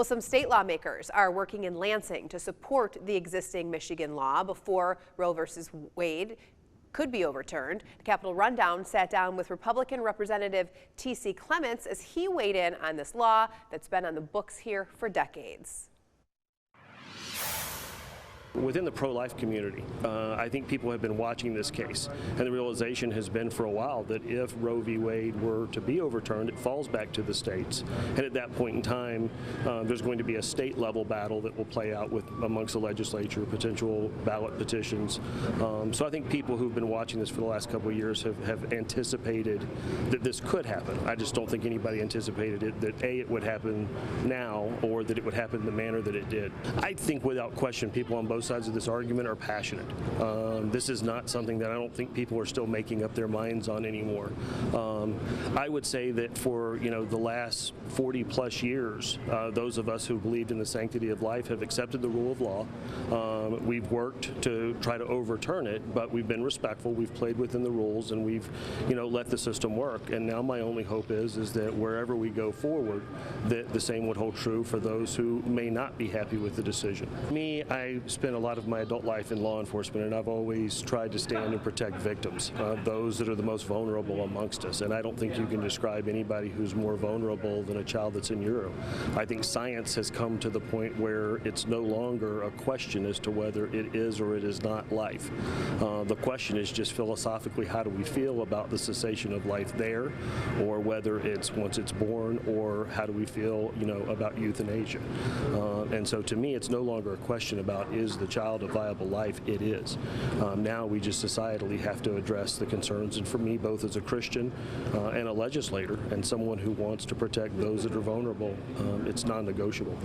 Well, some state lawmakers are working in Lansing to support the existing Michigan law before Roe versus Wade could be overturned. The Capitol Rundown sat down with Republican Representative T.C. Clements as he weighed in on this law that's been on the books here for decades. Within the pro-life community, I think people have been watching this case, and the realization has been for a while that if Roe v. Wade were to be overturned, it falls back to the states. And at that point in time, there's going to be a state-level battle that will play out amongst the legislature, potential ballot petitions. So I think people who've been watching this for the last couple of years have anticipated that this could happen. I just don't think anybody anticipated that A, it would happen now, or that it would happen in the manner that it did. I think without question, people on both sides of this argument are passionate. This is not something that I don't think people are still making up their minds on anymore. I would say that for the last 40 plus years, those of us who believed in the sanctity of life have accepted the rule of law. We've worked to try to overturn it, but we've been respectful. We've played within the rules, and we've let the system work. And now my only hope is that wherever we go forward, that the same would hold true for those who may not be happy with the decision. Me, I spent a lot of my adult life in law enforcement, and I've always tried to stand and protect victims, those that are the most vulnerable amongst us. And I don't think you can describe anybody who's more vulnerable than a child that's in utero. I think science has come to the point where it's no longer a question as to whether it is or it is not life. The question is just philosophically, how do we feel about the cessation of life there, or whether it's once it's born, or how do we feel about euthanasia. And so to me, it's no longer a question about is the child a viable life. It is. Now we just societally have to address the concerns, and for me, both as a Christian and a legislator and someone who wants to protect those that are vulnerable, it's non-negotiable.